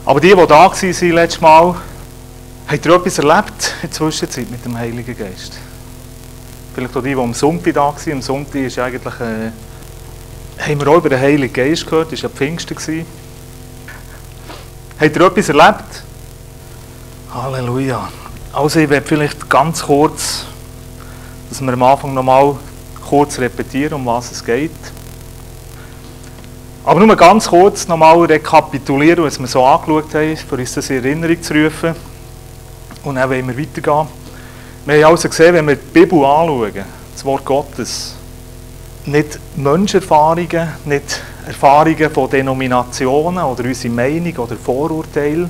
Aber die da waren letztes Mal, habt ihr etwas erlebt in der Zwischenzeit mit dem Heiligen Geist? Vielleicht auch die am Sonntag da waren. Am Sonntag ist eigentlich, haben wir auch über den Heiligen Geist gehört, das war ja Pfingsten. Habt ihr etwas erlebt? Halleluja. Also ich werde vielleicht ganz kurz, dass wir am Anfang nochmal kurz repetieren, um was es geht. Aber nur ganz kurz nochmal rekapitulieren, was wir so angeschaut haben, für uns das in Erinnerung zu rufen. Und dann wollen wir weitergehen. Wir haben also gesehen, wenn wir die Bibel anschauen, das Wort Gottes, nicht Menschenerfahrungen, nicht Erfahrungen von Denominationen oder unsere Meinung oder Vorurteile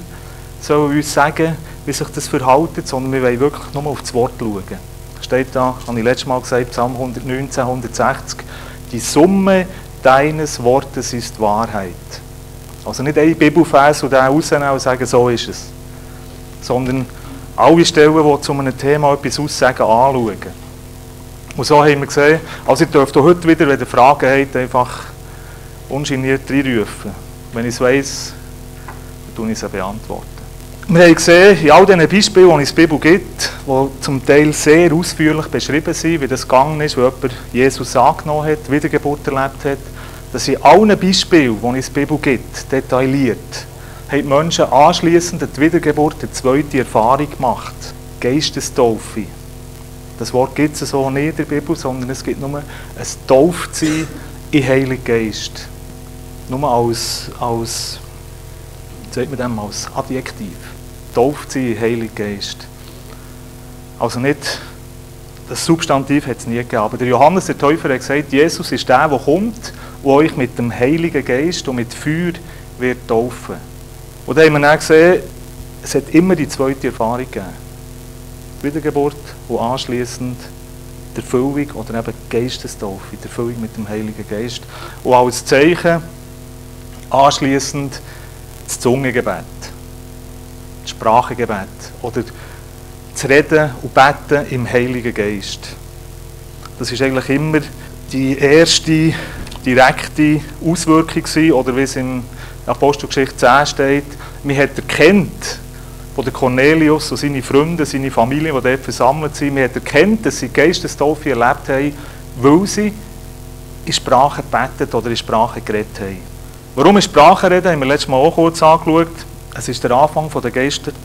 sollen uns sagen, wie sich das verhält, sondern wir wollen wirklich nur auf das Wort schauen. Steht da, habe ich letztes Mal gesagt, Psalm 119, 160, die Summe deines Wortes ist Wahrheit. Also nicht ein Bibelvers und den rausnehmen und sagen, so ist es. Sondern alle Stellen, die zu einem Thema etwas aussagen, anschauen. Und so haben wir gesehen, also ihr dürft auch heute wieder, wenn ihr Fragen habt, einfach ungeniert reinrufen. Wenn ich es weiss, dann tue ich sie beantworten. Wir haben gesehen, in all diesen Beispielen, die es in der Bibel gibt, die zum Teil sehr ausführlich beschrieben sind, wie das gegangen ist, wo jemand Jesus angenommen hat, Wiedergeburt erlebt hat, dass in allen Beispielen, die es in der Bibel gibt, detailliert, haben die Menschen anschliessend an die Wiedergeburt eine zweite Erfahrung gemacht. Geistestaufe. Das Wort gibt es so nicht in der Bibel, sondern es gibt nur ein Taufsein im Heiligen Geist. Nur als Adjektiv. Taufsein im Heiligen Geist. Also nicht, das Substantiv hat es nie gegeben. Aber der Johannes der Täufer hat gesagt, Jesus ist der kommt, der euch mit dem Heiligen Geist und mit Feuer wird taufen. Und da haben wir dann gesehen, es hat immer die zweite Erfahrung gegeben. Wiedergeburt und anschliessend die Erfüllung oder eben die Geistestaufe, die Erfüllung mit dem Heiligen Geist. Und als Zeichen anschliessend das Zungengebet, das Sprachengebet oder das Reden und Beten im Heiligen Geist. Das ist eigentlich immer die erste direkte Auswirkung gewesen, oder wie es in Apostelgeschichte 10 steht, man hat erkannt, von der Cornelius und seine Freunde, seine Familie, die dort versammelt sind, man hat erkannt, dass sie Geistestaufe erlebt haben, weil sie in Sprache gebetet oder in Sprache geredet haben. Warum in Sprache reden, haben wir letztes Mal auch kurz angeschaut. Es ist der Anfang der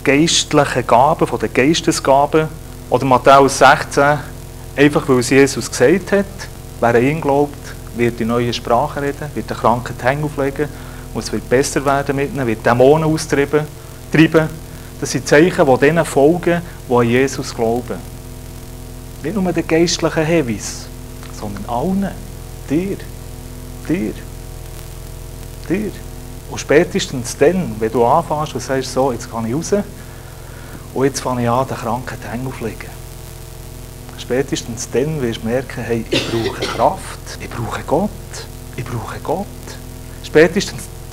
geistlichen Gaben, von den Geistesgaben. Oder Matthäus 16, einfach weil es Jesus gesagt hat, wer an ihn glaubt, wird in neue Sprache reden, wird den Kranken die Hände auflegen und es wird besser werden mit ihnen, wird Dämonen austreiben. Das sind Zeichen, die denen folgen, die an Jesus glauben. Nicht nur den geistlichen Heavis, sondern allen. Dir. Und spätestens dann, wenn du anfängst und sagst, so, jetzt gehe ich raus und jetzt fange ich an, den Kranken die Hände aufzulegen. Spätestens dann wirst du merken, hey, ich brauche Kraft, ich brauche Gott.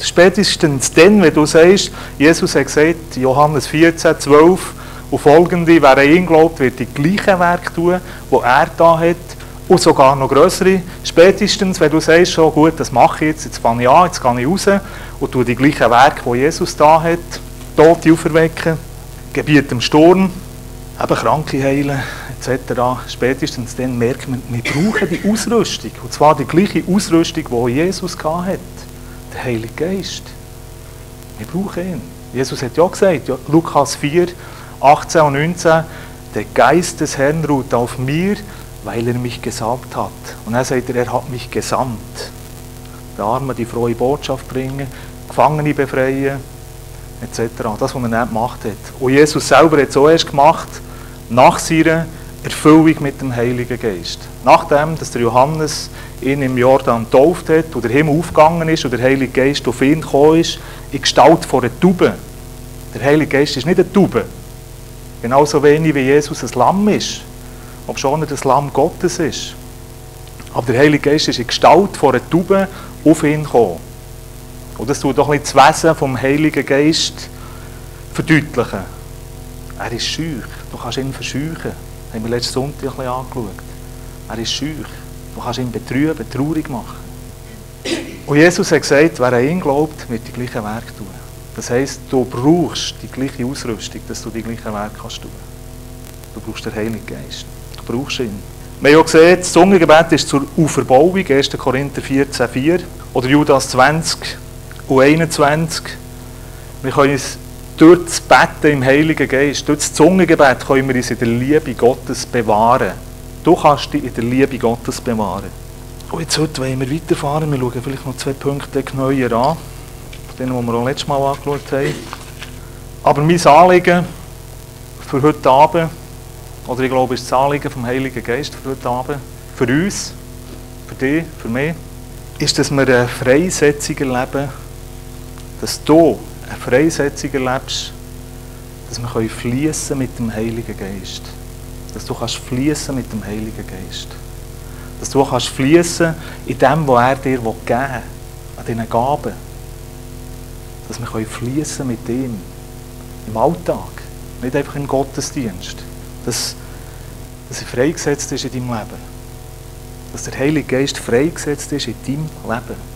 Spätestens dann, wenn du sagst, Jesus hat gesagt, Johannes 14, 12 und folgende, wer an ihn glaubt, wird die gleichen Werke tun, die er da hat, und sogar noch grössere. Spätestens, wenn du sagst, schon gut, das mache ich jetzt fange ich an, jetzt gehe ich raus und tue die gleichen Werke, die Jesus da hat, Tote auferwecken, Gebiet im Sturm, eben Kranke heilen, etc. Spätestens dann merken wir brauchen die Ausrüstung, und zwar die gleiche Ausrüstung, die Jesus hatte. Der Heilige Geist. Wir brauchen ihn. Jesus hat ja gesagt, Lukas 4, 18 und 19, der Geist des Herrn ruht auf mir, weil er mich gesalbt hat. Und dann sagt er hat mich gesandt. Den Armen die frohe Botschaft bringen, Gefangene befreien, etc. Das, was er nicht gemacht hat. Und Jesus selber hat es auch erst gemacht, nach seiner Erfüllung mit dem Heiligen Geist. Nachdem, dass der Johannes ihn im Jordan getauft hat und der Himmel aufgegangen ist und der Heilige Geist auf ihn gekommen ist, in Gestalt von einer Taube. Der Heilige Geist ist nicht eine Taube. Genauso wenig wie Jesus ein Lamm ist. Ob schon er das Lamm Gottes ist. Aber der Heilige Geist ist in Gestalt von einer Taube auf ihn gekommen. Und das tut doch nicht das Wesen vom Heiligen Geist verdeutlichen. Er ist schüch. Du kannst ihn verscheuchen. Das haben wir letzten Sonntag ein bisschen angeschaut. Er ist schüch. Du kannst ihn betrüben, traurig machen. Und Jesus hat gesagt, wer an ihn glaubt, wird die gleichen Werke tun. Das heisst, du brauchst die gleiche Ausrüstung, dass du die gleichen Werke kannst tun. Du brauchst den Heiligen Geist. Du brauchst ihn. Wir haben ja gesehen, das Zungengebet ist zur Auferbauung, 1. Korinther 14,4 oder Judas 20 und 21. Wir können uns durch das Beten im Heiligen Geist, durch das Zungengebet können wir uns in der Liebe Gottes bewahren. Du kannst dich in der Liebe Gottes bewahren. Und jetzt heute wollen wir weiterfahren. Wir schauen vielleicht noch 2 Punkte neuer an, den wir auch letztes Mal angeschaut haben. Aber mein Anliegen für heute Abend, oder ich glaube, es ist das Anliegen vom Heiligen Geist für heute Abend, für uns, für dich, für mich, ist, dass wir eine Freisetzung erleben, dass du eine Freisetzung erlebst, dass wir fließen mit dem Heiligen Geist. Dass du kannst fließen mit dem Heiligen Geist. Dass du kannst fließen in dem, was er dir geben will, an diesen Gaben. Dass wir fließen mit ihm im Alltag, nicht einfach im Gottesdienst. Dass er freigesetzt ist in deinem Leben. Dass der Heilige Geist freigesetzt ist in deinem Leben.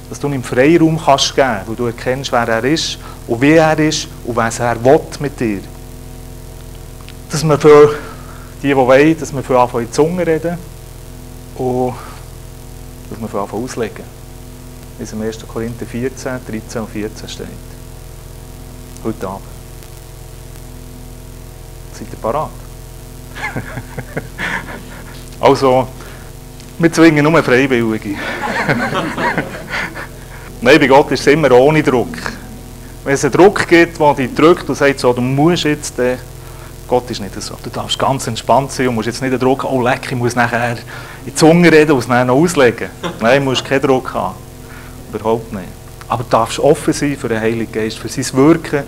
Dass du ihm Freiraum kannst geben, wo du erkennst, wer er ist und wie er ist und was er will mit dir. Dass wir für die wollen, dass wir für anfangen in die Zunge reden und dass wir für anfangen auslegen. Wie es im 1. Korinther 14, 13 und 14 steht. Heute Abend. Seid ihr parat? Also, wir zwingen nur Freiwillige. Nein, bei Gott ist es immer ohne Druck. Wenn es einen Druck gibt, der dich drückt und sagt, so, du musst jetzt, Gott ist nicht so. Du darfst ganz entspannt sein und musst jetzt nicht den Druck, oh leck, ich muss nachher in die Zunge reden und es nachher noch auslegen. Nein, du musst keinen Druck haben. Überhaupt nicht. Aber du darfst offen sein für den Heiligen Geist, für sein Wirken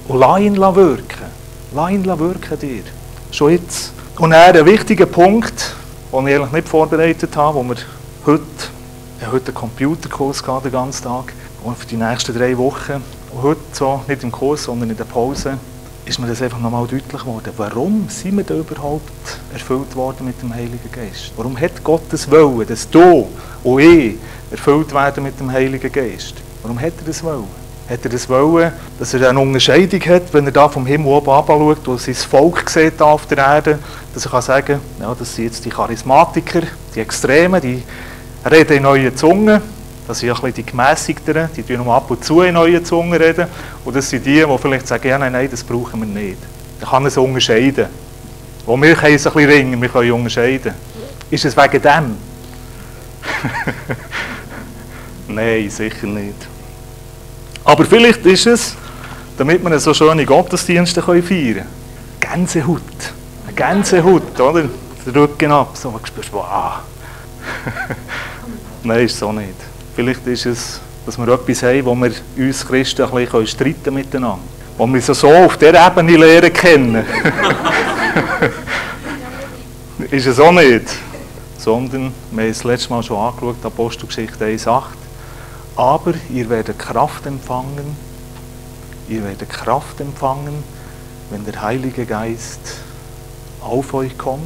und lass ihn wirken. Lass ihn wirken dir. Schon jetzt. Und dann ein wichtiger Punkt, den ich eigentlich nicht vorbereitet habe, wo wir heute einen Computerkurs gehabt, den ganzen Tag, und für die nächsten 3 Wochen. Und heute, so, nicht im Kurs, sondern in der Pause, ist mir das einfach nochmal deutlich geworden. Warum sind wir da überhaupt erfüllt worden mit dem Heiligen Geist? Warum hat Gott das wollen, dass du und ich erfüllt werden mit dem Heiligen Geist? Warum hat er das wollen? Hat er das wollen, dass er eine Unterscheidung hat, wenn er da vom Himmel oben runterschaut und sein Volk sieht auf der Erde, dass er kann sagen, ja, das sind jetzt die Charismatiker, die Extremen, die reden in neuen Zungen. Das sind ein bisschen die Gemässigteren, die nur ab und zu in neuen Zungen reden. Und das sind die vielleicht sagen, ja, nein, das brauchen wir nicht. Da kann er es unterscheiden. Und wir können es ein bisschen ringen, wir können unterscheiden. Ist es wegen dem? Nein, sicher nicht. Aber vielleicht ist es, damit wir so schöne Gottesdienste feiern können. Gänsehaut. Eine Gänsehaut, oder? Den Rücken ab, so man spürst, wow. Nein, ist es so nicht. Vielleicht ist es, dass wir etwas haben, wo wir uns Christen ein bisschen streiten miteinander. Wo wir so auf dieser Ebene lernen kennen. Ist es auch nicht. Sondern, wir haben es letztes Mal schon angeschaut, Apostelgeschichte 1,8. Aber ihr werdet Kraft empfangen, wenn der Heilige Geist auf euch kommt.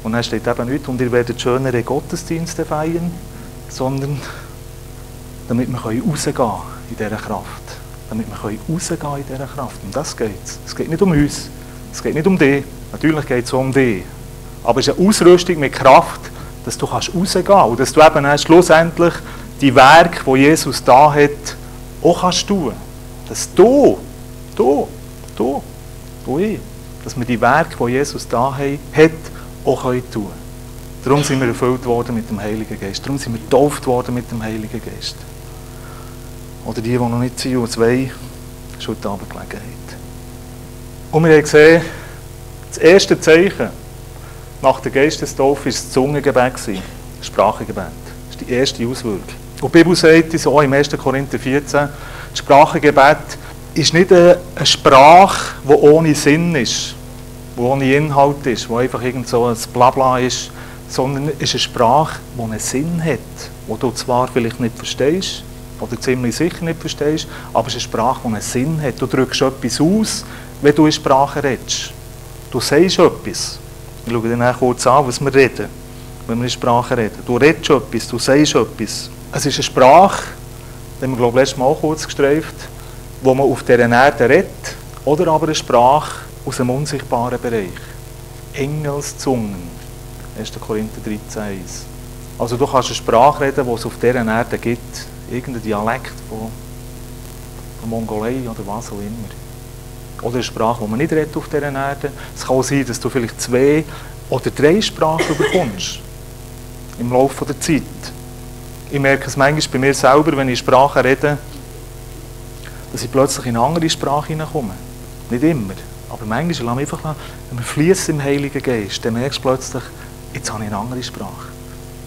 Und dann steht eben nicht, und ihr werdet schönere Gottesdienste feiern, sondern damit wir rausgehen in dieser Kraft. Damit wir rausgehen in dieser Kraft. Um das geht es. Es geht nicht um uns, es geht nicht um dich. Natürlich geht es um dich. Aber es ist eine Ausrüstung mit Kraft, dass du rausgehen kannst. Und dass du eben schlussendlich die Werke, die Jesus da hat, auch kannst tun. Dass du und ich, dass wir die Werke, die Jesus da hat, auch tun können. Darum sind wir erfüllt worden mit dem Heiligen Geist. Darum sind wir getauft worden mit dem Heiligen Geist. Oder die noch nicht sind und 2, ist heute Abend Gelegenheit. Und wir haben gesehen, das erste Zeichen nach der Geistestaufe war das Zungengebet, das Sprachengebet. Das ist die erste Auswirkung. Und die Bibel sagt uns auch im 1. Korinther 14, das Sprachengebet ist nicht eine Sprache, die ohne Sinn ist, die ohne Inhalt ist, die einfach irgend so ein Blabla ist, sondern es ist eine Sprache, die einen Sinn hat, die du zwar vielleicht nicht verstehst, oder ziemlich sicher nicht verstehst, aber es ist eine Sprache, die einen Sinn hat. Du drückst etwas aus, wenn du in Sprache redest. Du sagst etwas. Ich schaue dir dann kurz an, was wir reden, wenn wir in Sprache reden. Du redest etwas, du sagst etwas. Es ist eine Sprache, die haben wir, glaube ich, letztes Mal auch kurz gestreift, wo man auf dieser Erde redet, oder aber eine Sprache aus dem unsichtbaren Bereich. Engelszungen. 1. Korinther 13,1. Also du kannst eine Sprache reden, die es auf dieser Erde gibt. Irgendein Dialekt von Mongolei oder was auch immer. Oder eine Sprache, die man nicht redet auf dieser Erde. Es kann auch sein, dass du vielleicht 2 oder 3 Sprachen bekommst. Im Laufe der Zeit. Ich merke es manchmal bei mir selber, wenn ich Sprachen rede, dass ich plötzlich in eine andere Sprache hineinkomme. Nicht immer. Aber manchmal lasse ich einfach, wenn wir fließen im Heiligen Geist, dann merkst du plötzlich, jetzt habe ich eine andere Sprache.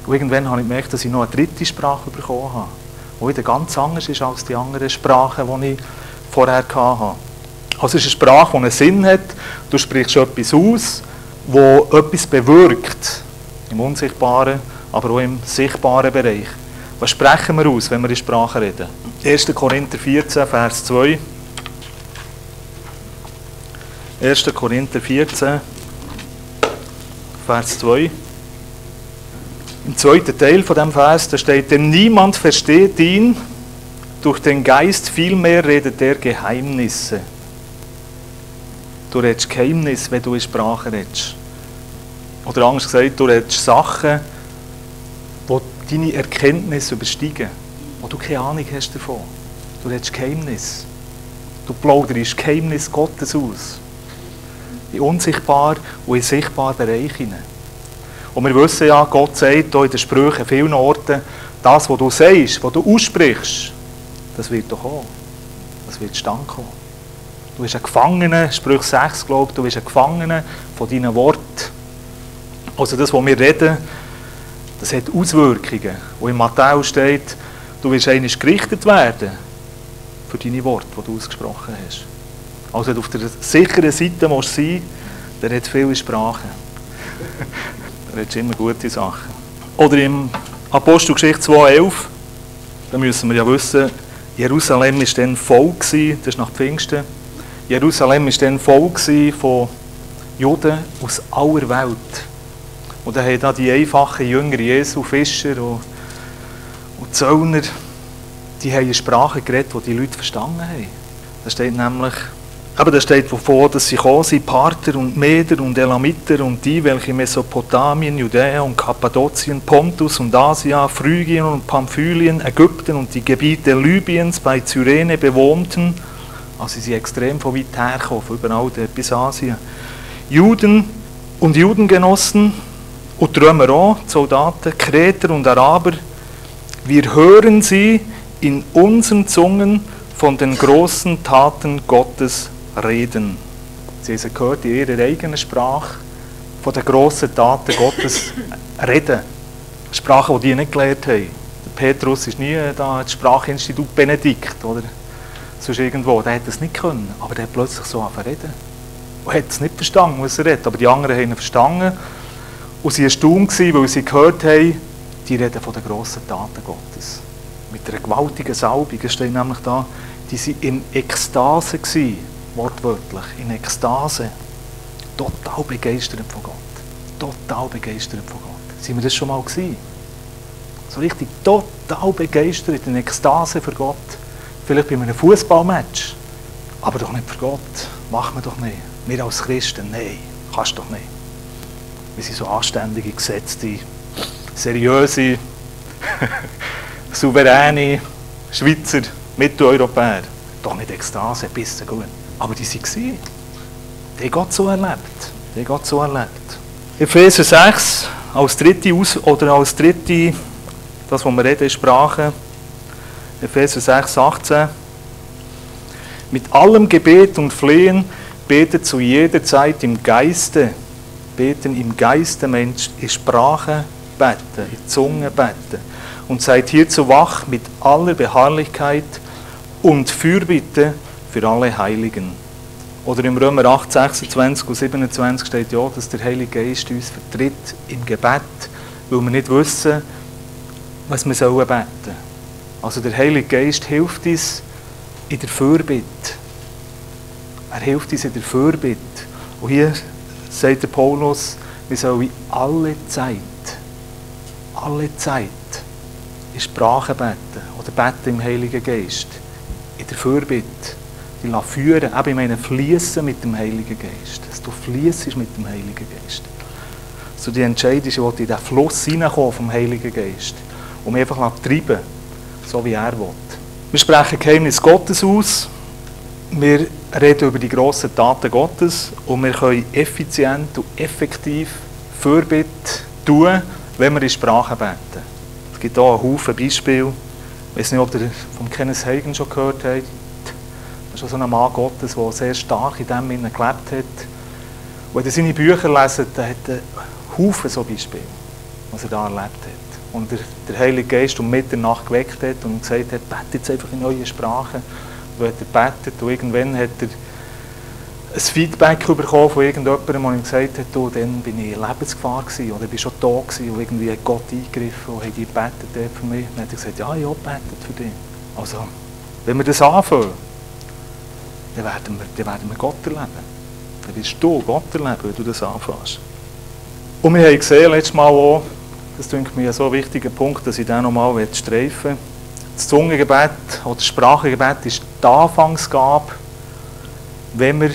Und irgendwann habe ich gemerkt, dass ich noch eine 3. Sprache bekommen habe, die wieder ganz anders ist als die anderen Sprachen, die ich vorher hatte. Also es ist eine Sprache, die einen Sinn hat. Du sprichst etwas aus, das etwas bewirkt. Im unsichtbaren, aber auch im sichtbaren Bereich. Was sprechen wir aus, wenn wir in Sprache reden? 1. Korinther 14, Vers 2. 1. Korinther 14, Vers 2. Im 2. Teil von dem Vers, da steht, denn niemand versteht ihn, durch den Geist vielmehr redet er Geheimnisse. Du redest Geheimnisse, wenn du in Sprache redest. Oder anders gesagt, du redest Sachen, die deine Erkenntnis übersteigen, wo du keine Ahnung hast davon. Du redest Geheimnis. Du plauderst Geheimnis Gottes aus. In unsichtbar und in sichtbaren Bereiche hinein. Und wir wissen ja, Gott sagt hier in den Sprüchen an vielen Orten, das, was du sagst, was du aussprichst, das wird doch kommen. Das wird zustande kommen. Du bist ein Gefangener, Sprüche 6, glaube ich, du bist ein Gefangener von deinen Worten. Also das, was wir reden, das hat Auswirkungen. Und in Matthäus steht, du wirst einmal gerichtet werden für deine Worte, die du ausgesprochen hast. Also auf der sicheren Seite musst du sein, der hat viele Sprachen. Da redest immer gute Sachen. Oder im Apostelgeschichte 2,11, da müssen wir ja wissen, Jerusalem war dann voll, das ist nach Pfingsten. Jerusalem war dann voll von Juden aus aller Welt. Und da haben die einfachen Jünger Jesu, Fischer und Zöllner, die haben eine Sprache geredet, die die Leute verstanden haben. Da steht nämlich, da steht wovon, dass sie gekommen sind, Parther und Meder und Elamiter und die, welche Mesopotamien, Judäa und Kappadokien, Pontus und Asia, Phrygien und Pamphylien, Ägypten und die Gebiete Libyens bei Cyrene bewohnten. Also sie sind extrem von weit hergekommen, von überall bis Asien. Juden und Judengenossen und die Römer auch, die Soldaten, Kreter und Araber. Wir hören sie in unseren Zungen von den großen Taten Gottes reden. Sie haben gehört in ihrer eigenen Sprache von den grossen Taten Gottes reden. Sprache, die nicht gelernt haben. Der Petrus ist nie da ins Sprachinstitut Benedikt oder sonst irgendwo. Der hat das nicht können, aber der hat plötzlich so angefangen zu reden. Und hat es nicht verstanden, was er redet. Aber die anderen haben ihn verstanden. Und sie waren erstaunt, weil sie gehört haben, die reden von den grossen Taten Gottes. Mit einer gewaltigen Salbung. Es steht nämlich da, die waren in Ekstase gewesen, wortwörtlich, in Ekstase. Total begeistert von Gott. Total begeistert von Gott. Sind wir das schon mal gewesen? So richtig total begeistert, in Ekstase für Gott. Vielleicht bei einem Fußballmatch. Aber doch nicht für Gott. Machen wir doch nicht. Wir als Christen, nein, kannst du doch nicht. Wir sind so anständige, gesetzte, seriöse, souveräne Schweizer, Mitteleuropäer. Doch nicht Ekstase, ein bisschen gut. Aber die waren. Die haben Gott so erlebt. Die haben Gott so erlebt. Epheser 6, als dritte, das, was wir reden, ist Sprache. Epheser 6, 18. Mit allem Gebet und Flehen betet zu jeder Zeit im Geiste. Beten im Geiste, Mensch, in Sprache beten, in Zunge beten. Und seid hierzu wach mit aller Beharrlichkeit und Fürbitte für alle Heiligen. Oder im Römer 8, 26 und 27 steht ja, dass der Heilige Geist uns vertritt im Gebet, weil wir nicht wissen, was wir beten sollen. Also der Heilige Geist hilft uns in der Fürbitte. Er hilft uns in der Fürbitte. Und hier sagt der Paulus, wir sollen alle Zeit in Sprache beten oder beten im Heiligen Geist, in der Fürbitte dich führen, eben ich meine fließen mit dem Heiligen Geist. Dass du fließt mit dem Heiligen Geist. Dass du dich entscheidest, ich will in diesen Fluss hineinkommen vom Heiligen Geist. Und mich einfach treiben, so wie er will. Wir sprechen Geheimnis Gottes aus. Wir reden über die grossen Taten Gottes. Und wir können effizient und effektiv Fürbitte tun, wenn wir in Sprache beten. Es gibt hier einen Haufen Beispiele. Ich weiß nicht, ob ihr von Kenneth Hagin schon gehört habt. Das ist so ein Mann Gottes, der sehr stark in dem Sinne gelebt hat. Und wenn ihr seine Bücher lesen, dann hat er einen Haufen so Beispiele, was er da erlebt hat. Und der Heilige Geist um Mitternacht geweckt hat und gesagt hat, bete jetzt einfach in neue Sprachen. Und hat er gebetet und irgendwann hat er ein Feedback bekommen von irgendjemandem, der ihm gesagt hat, du, dann bin ich in Lebensgefahr gewesen, oder ich bin schon da gewesen, und irgendwie hat Gott eingegriffen und hat gebetet für mich. Dann hat er gesagt, ja, ich habe gebetet für dich. Also, wenn wir das anfangen, dann werden wir Gott erleben. Dann wirst du Gott erleben, wenn du das anfängst. Und wir haben gesehen, letztes Mal auch, das ist mir so ein wichtiger Punkt, dass ich den nochmal streifen will. Das Zungengebet oder das Sprachengebet ist die Anfangsgabe, wenn wir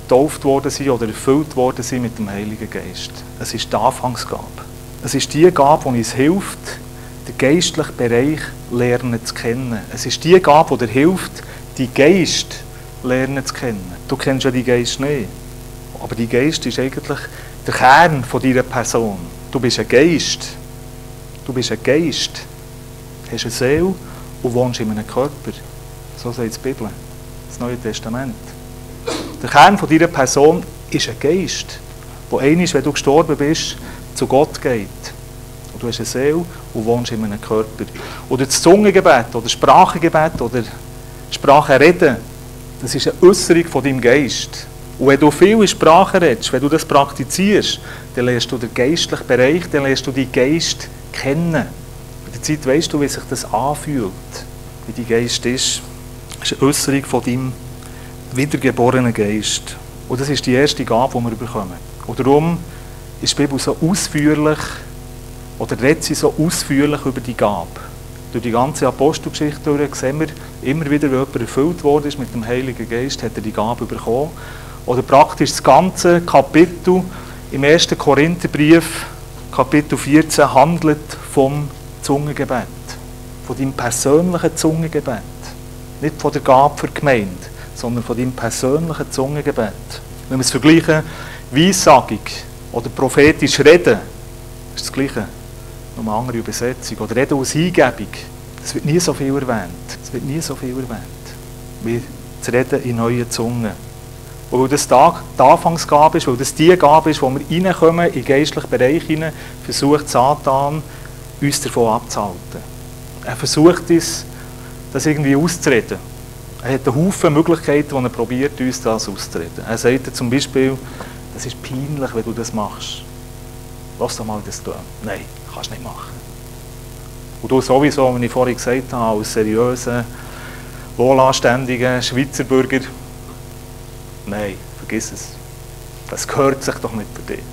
getauft worden sind oder erfüllt worden sind mit dem Heiligen Geist. Es ist die Anfangsgabe. Es ist die Gabe, die uns hilft, den geistlichen Bereich lernen zu kennen. Es ist die Gabe, die dir hilft, die Geist lernen zu kennen. Du kennst ja die Geist nicht. Aber die Geist ist eigentlich der Kern von deiner Person. Du bist ein Geist. Du bist ein Geist. Du hast eine Seele und wohnst in einem Körper. So sagt die Bibel, das Neue Testament. Der Kern von deiner Person ist ein Geist, der einmal, wenn du gestorben bist, zu Gott geht. Und du hast eine Seele und wohnst in einem Körper. Oder das Zungengebet oder das Sprachengebet oder Sprachenreden, das ist eine Äußerung von deinem Geist. Und wenn du viel in Sprache redest, wenn du das praktizierst, dann lernst du den geistlichen Bereich, dann lernst du deinen Geist kennen. Mit der Zeit weisst du, wie sich das anfühlt, wie dein Geist ist. Das ist eine Äußerung von deinem wiedergeborenen Geist. Und das ist die erste Gabe, die wir bekommen. Und darum ist die Bibel so ausführlich, oder redet sie so ausführlich über die Gabe. Durch die ganze Apostelgeschichte durch sehen wir immer wieder, wenn jemand erfüllt worden ist mit dem Heiligen Geist, hat er die Gabe bekommen. Oder praktisch das ganze Kapitel im 1. Korintherbrief, Kapitel 14, handelt vom Zungengebet. Von deinem persönlichen Zungengebet. Nicht von der Gabe für die Gemeinde, sondern von deinem persönlichen Zungengebet. Wenn wir es vergleichen, Weissagung oder prophetisch Reden, ist das Gleiche. Nur eine andere Übersetzung. Oder Reden aus Eingebung. Das wird nie so viel erwähnt. Es wird nie so viel erwähnt, wie das Reden in neuen Zungen. Und weil das die Anfangsgabe ist, weil das die Gabe ist, wo wir reinkommen, in den geistlichen Bereich hinein, versucht Satan, uns davon abzuhalten. Er versucht uns, das irgendwie auszureden. Er hat einen Haufen Möglichkeiten, die er probiert, uns das auszureden. Er sagt zum Beispiel, das ist peinlich, wenn du das machst. Lass doch mal das tun. Nein, kannst du nicht machen. Und du sowieso, wie ich vorhin gesagt habe, als seriöser, wohlanständiger Schweizer Bürger, nein, vergiss es. Das gehört sich doch nicht für dich.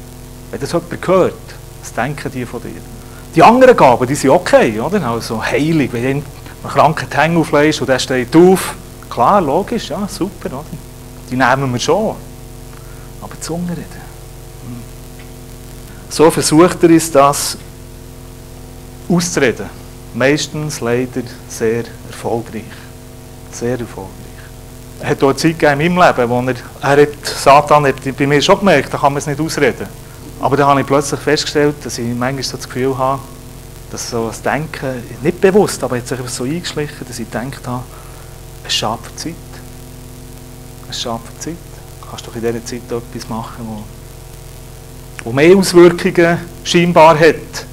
Wenn das jemand hört, was denken die von dir? Die anderen Gaben, die sind okay, oder? Also heilig, wenn jemand einen Kranken die Hände auflegst und der steht auf. Klar, logisch, ja, super, oder? Die nehmen wir schon. Aber die Zunge reden. So versucht er uns das auszureden. Meistens leider sehr erfolgreich. Sehr erfolgreich. Er hat auch eine Zeit gegeben in meinem Leben, wo Satan hat bei mir schon gemerkt, da kann man es nicht ausreden. Aber dann habe ich plötzlich festgestellt, dass ich manchmal so das Gefühl habe, dass so das Denken, nicht bewusst, aber jetzt so eingeschlichen, dass ich gedacht habe, es schafft für Zeit. Es schafft für Zeit. Du kannst doch in dieser Zeit etwas machen, wo mehr Auswirkungen scheinbar hat.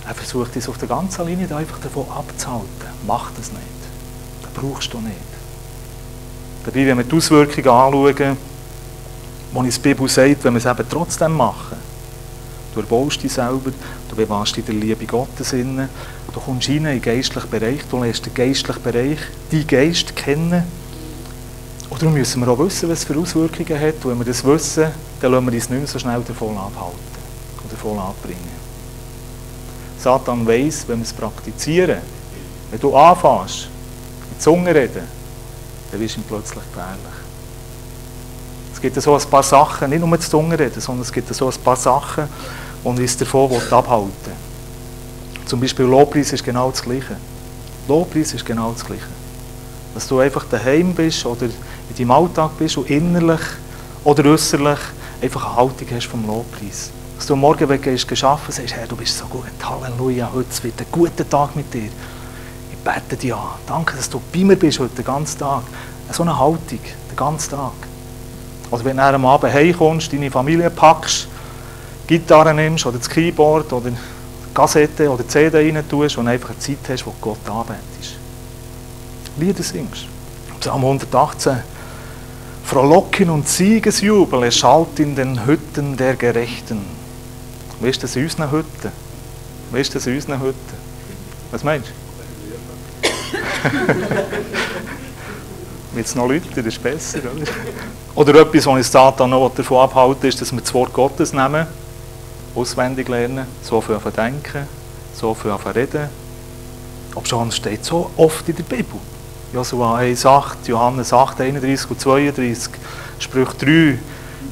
Er versucht es auf der ganzen Linie einfach davon abzuhalten. Mach das nicht. Das brauchst du nicht. Dabei, wenn wir die Auswirkungen anschauen, wo uns die Bibel sagt, wenn wir es eben trotzdem machen, du erbaust dich selber, du bewahrst dich in der Liebe Gottes inne, du kommst hinein in den geistlichen Bereich, du lernst den geistlichen Bereich, deinen Geist kennen. Und darum müssen wir auch wissen, was es für Auswirkungen hat. Und wenn wir das wissen, dann lassen wir uns nicht mehr so schnell davon abhalten oder davon abbringen. Satan weiss, wenn wir es praktizieren, wenn du anfängst, in die Zunge reden, dann wirst du ihm plötzlich gefährlich. Es gibt so ein paar Sachen, nicht nur zu reden, sondern es gibt so ein paar Sachen, die uns davon abhalten will. Zum Beispiel Lobpreis ist genau das Gleiche. Lobpreis ist genau das Gleiche. Dass du einfach daheim bist oder in deinem Alltag bist und innerlich oder äußerlich einfach eine Haltung hast vom Lobpreis. Dass du am Morgen, wenn du arbeiten sagst, Herr, du bist so gut, Halleluja, heute wird ein guter Tag mit dir. Ich bete dich an. Danke, dass du bei mir bist heute den ganzen Tag. So eine Haltung, den ganzen Tag. Also wenn du am Abend heimkommst, deine Familie packst, Gitarre nimmst oder das Keyboard oder Kassette oder CD rein tust und einfach eine Zeit hast, wo Gott anbetest. Lieder singst. Psalm 118. Frohlocken und Siegesjubel erschallt in den Hütten der Gerechten. Wie ist das in unseren Hütten? Wie ist das in unseren Hütten? Was meinst du? Wenn es noch Leute, das ist besser, oder? Oder etwas, was uns Satan noch davon abhalten, ist, dass wir das Wort Gottes nehmen, auswendig lernen, so viel denken, so viel reden. Aber schon steht so oft in der Bibel. Josua 1,8, Johannes 8, 31 und 32, Sprüche 3,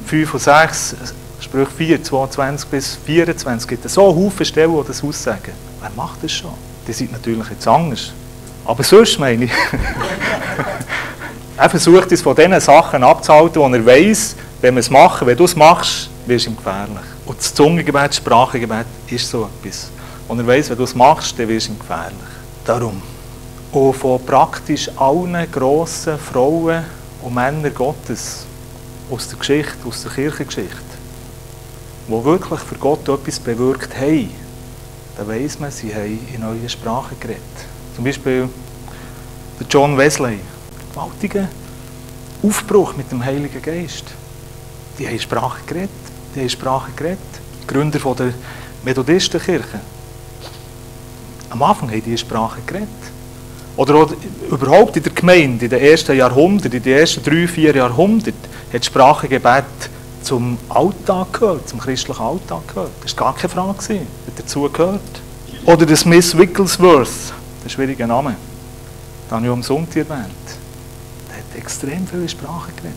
5 und 6, Sprüche 4, 22 bis 24. Es gibt so viele Stellen, die das aussagen. Wer macht das schon? Die sind natürlich jetzt anders. Aber sonst meine ich, er versucht es von diesen Sachen abzuhalten, die er weiss, wenn wir es machen, wenn du es machst, wirst du ihm gefährlich. Und das Zungengebet, das Sprachengebet ist so etwas. Und er weiss, wenn du es machst, dann wirst du ihm gefährlich. Darum. Und von praktisch allen grossen Frauen und Männern Gottes aus der Geschichte, aus der Kirchengeschichte, die wirklich für Gott etwas bewirkt haben, dann weiss man, sie haben in neuen Sprachen geredet. Zum Beispiel der John Wesley. Gewaltiger Aufbruch mit dem Heiligen Geist. Die haben Sprache geredet. Gründer von der Methodistenkirche. Am Anfang haben die Sprache geredet. Oder auch überhaupt in der Gemeinde, in den ersten Jahrhunderten, in den ersten 3-4 Jahrhunderten, hat Sprachengebet zum Alltag gehört, zum christlichen Alltag gehört. Das war gar keine Frage, hat dazu gehört. Oder der Smith Wigglesworth, der schwierige Name, den habe ich am Sonntag erwähnt. Der hat extrem viele Sprachen geredet.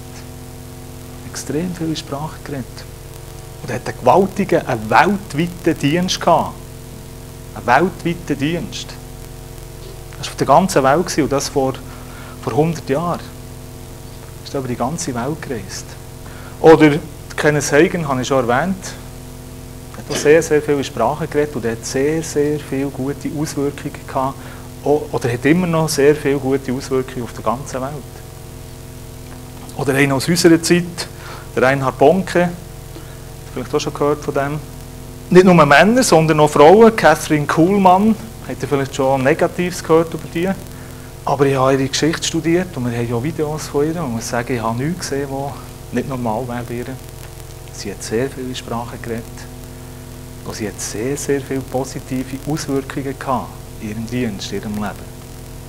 Extrem viele Sprachen geredet. Und er hat einen gewaltigen, einen weltweiten Dienst gehabt. Einen weltweiten Dienst. Das war auf der ganzen Welt und das vor 100 Jahren. Er ist über die ganze Welt gereist. Oder Kenneth Hagin, habe ich schon erwähnt. Er hat auch sehr, sehr viele Sprachen geredet und er hat sehr, sehr viele gute Auswirkungen gehabt. Oder hat immer noch sehr viele gute Auswirkungen auf der ganzen Welt. Oder einer aus unserer Zeit, der Reinhard Bonke, vielleicht auch schon gehört von dem. Nicht nur Männer, sondern auch Frauen. Catherine Kuhlmann, habt ihr vielleicht schon Negatives gehört über die. Aber ich habe ihre Geschichte studiert und wir haben ja Videos von ihr. Und ich muss sagen, ich habe nichts gesehen, was nicht normal wäre bei ihr. Sie hat sehr viele Sprachen geredet. Und sie hat sehr, sehr viele positive Auswirkungen gehabt in ihrem Dienst, in ihrem Leben.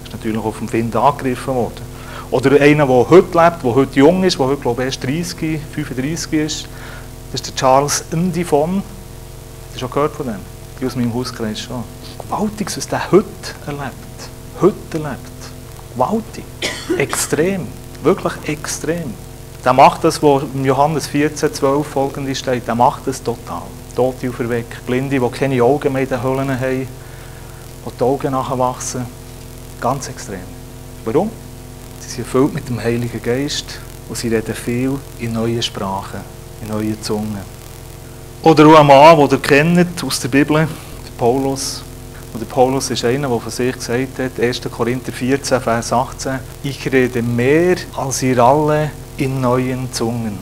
Ist natürlich auf dem Find angegriffen worden. Oder einer, der heute lebt, der heute jung ist, der heute, glaube ich, erst 30, 35 ist. Das ist der Charles Ndifon. Hast du schon gehört von dem? Die aus meinem Hauskreis schon. Gewaltig, was der heute erlebt. Heute erlebt. Gewaltig. Extrem. Wirklich extrem. Der macht das, was im Johannes 14, 12 folgende steht. Der macht das total. Tote auferweckt. Blinde, die keine Augen mehr in den Höhlen haben. Wo die Augen nachwachsen. Ganz extrem. Warum? Sie sind erfüllt mit dem Heiligen Geist und sie reden viel in neuen Sprachen, in neuen Zungen. Oder auch ein Mann, den ihr kennt aus der Bibel, der Paulus. Und der Paulus ist einer, der von sich gesagt hat, 1. Korinther 14, Vers 18, ich rede mehr als ihr alle in neuen Zungen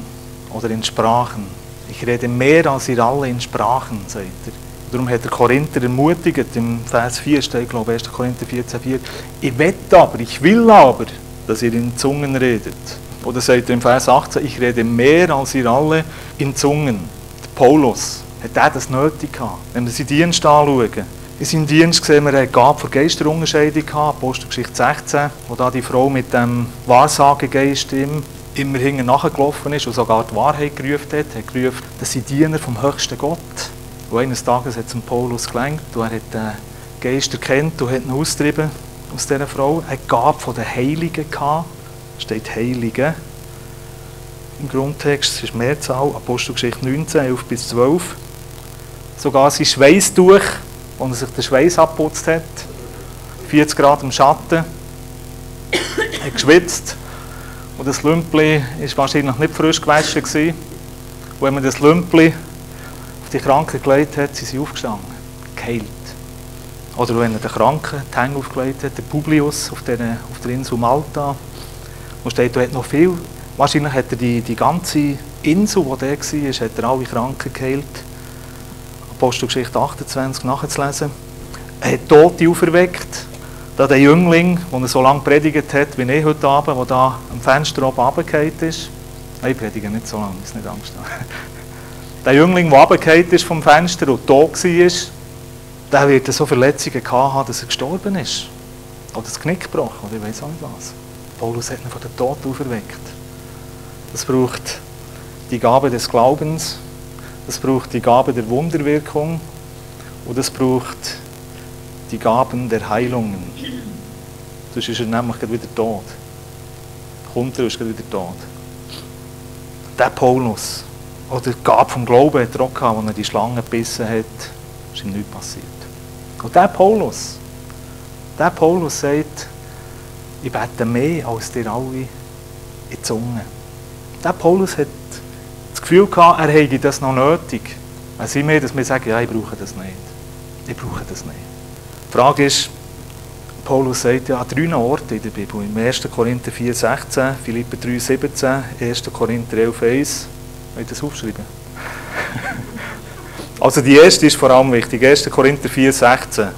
oder in Sprachen. Ich rede mehr als ihr alle in Sprachen, sagt er. Darum hat der Korinther ermutigt, im Vers 4 steht, glaube ich, 1. Korinther 14, 4, ich will aber, dass ihr in Zungen redet. Oder sagt er im Vers 18, ich rede mehr als ihr alle in Zungen. Der Paulus, hat er das nötig gehabt? Wenn wir seinen Dienst anschauen, in seinem Dienst sehen wir eine Gabe für Geisterunterscheidung gehabt, Apostelgeschichte 16, wo da die Frau mit dem Wahrsagegeist immer hinten nachgelaufen ist und sogar die Wahrheit gerufen hat gerufen, dass sie Diener vom höchsten Gott. Und eines Tages hat es dem Paulus gelangt und er hat den Geist erkannt und hat ihn austrieben aus dieser Frau. Eine Gabe von den Heiligen gehabt, steht Heilige. Im Grundtext, es ist Mehrzahl, Apostelgeschichte 19, 11 bis 12. Sogar sein Schweißtuch, wo er sich den Schweiß abputzt hat, 40 Grad im Schatten, hat geschwitzt. Und das Lümpli war wahrscheinlich nicht frisch gewaschen gewesen. Und wenn man das Lümpli auf die Kranken gelegt hat, sind sie aufgestanden, geheilt. Oder wenn er den Kranken die Hände aufgelegt hat, der Publius auf der Insel Malta, wo steht, da hat noch viel, wahrscheinlich hat er die ganze Insel, die der war, hat er alle Kranken geheilt. Apostelgeschichte 28 nachzulesen. Er hat Tote auferweckt. Da der Jüngling, der so lange predigt hat, wie ich heute Abend, der da am Fenster oben runtergefallen ist. Nein, ich predige nicht so lange, ist nicht Angst haben. Der Jüngling, der runtergefallen ist vom Fenster und tot war, der wird so Verletzungen gehabt haben, dass er gestorben ist. Oder das Knick gebrochen, oder ich weiß auch nicht was. Paulus hat ihn von den Toten auferweckt. Das braucht die Gabe des Glaubens, das braucht die Gabe der Wunderwirkung und das braucht die Gaben der Heilungen. Sonst ist er nämlich wieder tot. Kommt er, ist er wieder tot. Der Paulus, oder die Gabe vom Glauben hat er auch gehabt, als er die Schlange gebissen hat, ist ihm nichts passiert. Und der Paulus sagt, ich bete mehr als dir alle in die Zunge. Der Paulus hat das Gefühl gehabt, er hätte das noch nötig. Wenn sie mir, dass wir sagen, ja, ich brauche das nicht. Ich brauche das nicht. Die Frage ist, Paulus sagt ja an 3 Orten in der Bibel, im 1. Korinther 4,16, Philipper 3,17, 1. Korinther 11,1. Will ich das aufschreiben? Also die erste ist vor allem wichtig, 1. Korinther 4,16.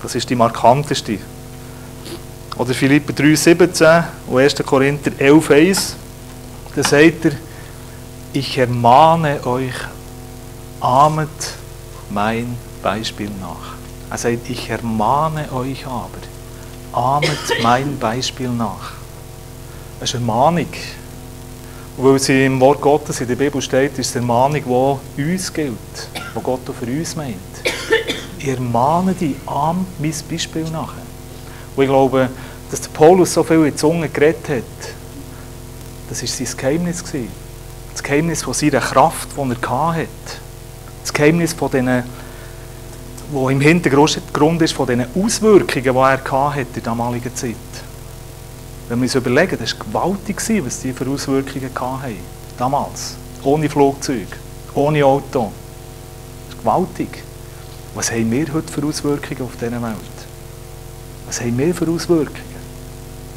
Das ist die markanteste. Oder Philipper 3,17 und 1. Korinther 11,1. Da sagt er, ich ermahne euch, ahmet mein Beispiel nach. Er sagt, ich ermahne euch aber, ahmet mein Beispiel nach. Das ist eine Ermahnung. Und weil sie im Wort Gottes in der Bibel steht, ist es eine Ermahnung, die uns gilt, die Gott auch für uns meint. Ich ermahne dich, ahm mein Beispiel nach. Und ich glaube, dass der Paulus so viel in die Zunge geredet hat, das war sein Geheimnis. Das Geheimnis von seiner Kraft, die er hatte. Das Geheimnis von denen, wo im Hintergrund ist, von den Auswirkungen, die er hatte in der damaligen Zeit. Wenn wir uns überlegen, das war gewaltig, was die für Auswirkungen hatten. Damals. Ohne Flugzeug, ohne Auto. Das ist gewaltig. Was haben wir heute für Auswirkungen auf dieser Welt? Was haben wir für Auswirkungen?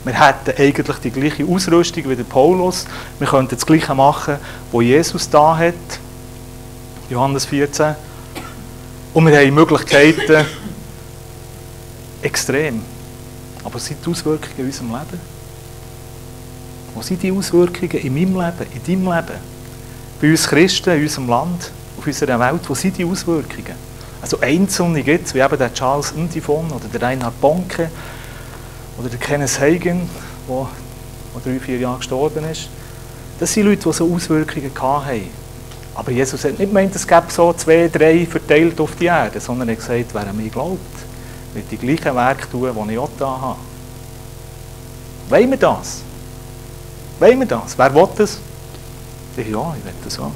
Wir hätten eigentlich die gleiche Ausrüstung wie der Paulus. Wir könnten das Gleiche machen, was Jesus da hat. Johannes 14. Und wir haben Möglichkeiten extrem. Aber was sind die Auswirkungen in unserem Leben? Wo sind die Auswirkungen in meinem Leben, in deinem Leben? Bei uns Christen, in unserem Land, auf unserer Welt, wo sind die Auswirkungen? Also Einzelne gibt es, wie eben der Charles Ndifon oder der Reinhard Bonke oder der Kenneth Hagin, der 3-4 Jahre gestorben ist. Das sind Leute, die so Auswirkungen hatten. Aber Jesus hat nicht gemeint, es gäbe so 2, 3 verteilt auf die Erde, sondern er hat gesagt, wer an mich glaubt, wird die gleichen Werke tun, die ich auch da habe. Wollen wir das? Wollen wir das? Wer will das? Ja, ich will das auch.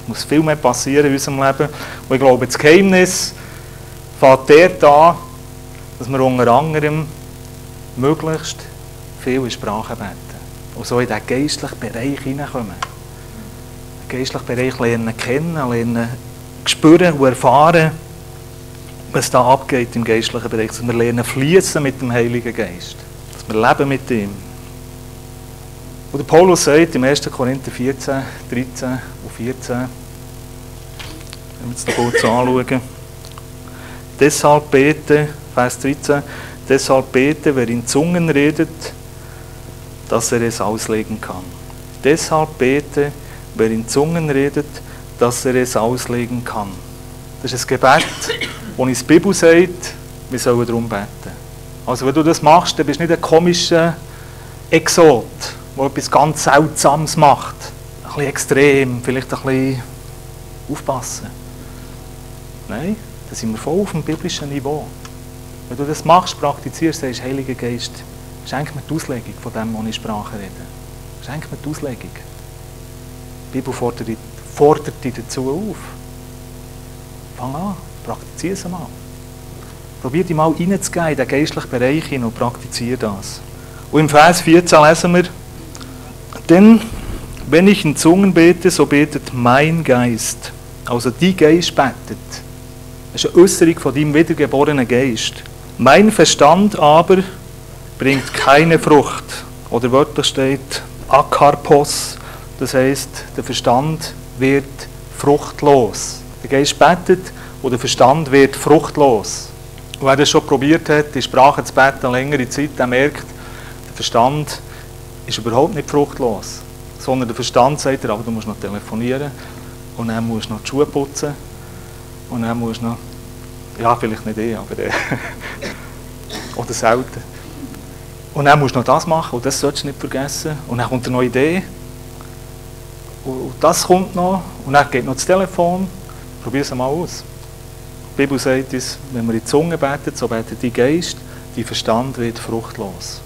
Es muss viel mehr passieren in unserem Leben. Und ich glaube, das Geheimnis fängt dort an, dass wir unter anderem möglichst viel in Sprache beten. Und so in diesen geistlichen Bereich hineinkommen. Den geistlichen Bereich lernen kennen, lernen spüren und erfahren, was da abgeht im geistlichen Bereich. Dass wir lernen fließen mit dem Heiligen Geist. Dass wir leben mit ihm. Und der Paulus sagt im 1. Korinther 14, 13 und 14, wenn wir es noch kurz anschauen, deshalb bete, Vers 13, deshalb bete, wer in Zungen redet, dass er es auslegen kann. Deshalb bete, wer in Zungen redet, dass er es auslegen kann. Das ist ein Gebet, das uns die Bibel sagt, wir sollen darum beten. Also wenn du das machst, dann bist du nicht ein komischer Exot, der etwas ganz Seltsames macht. Ein bisschen extrem, vielleicht ein bisschen aufpassen. Nein, da sind wir voll auf dem biblischen Niveau. Wenn du das machst, praktizierst, sagst du, Heiliger Geist, Schenk mir die Auslegung von dem, was ich Sprache rede. Schenk mir die Auslegung. Die Bibel fordert dich dazu auf. Fang an, praktiziere es mal. Probier dich mal reinzugehen in den geistlichen Bereich hin und praktiziere das. Und im Vers 14 lesen wir, denn wenn ich in Zungen bete, so betet mein Geist. Also dein Geist betet. Das ist eine Äußerung von deinem wiedergeborenen Geist. Mein Verstand aber bringt keine Frucht. Oder wörtlich steht akarpos, das heisst, der Verstand wird fruchtlos. Der Geist betet und der Verstand wird fruchtlos. Und wer das schon probiert hat, die Sprache zu beten eine längere Zeit, der merkt, der Verstand ist überhaupt nicht fruchtlos. Sondern der Verstand sagt dir, aber du musst noch telefonieren und dann musst du noch die Schuhe putzen und dann musst du noch, ja vielleicht nicht aber oder selten. Und dann musst du noch das machen und das solltest du nicht vergessen. Und dann kommt eine neue Idee und das kommt noch und dann geht noch das Telefon. Probier es mal aus. Die Bibel sagt uns, wenn wir in die Zunge beten, so betet dein Geist, dein Verstand wird fruchtlos.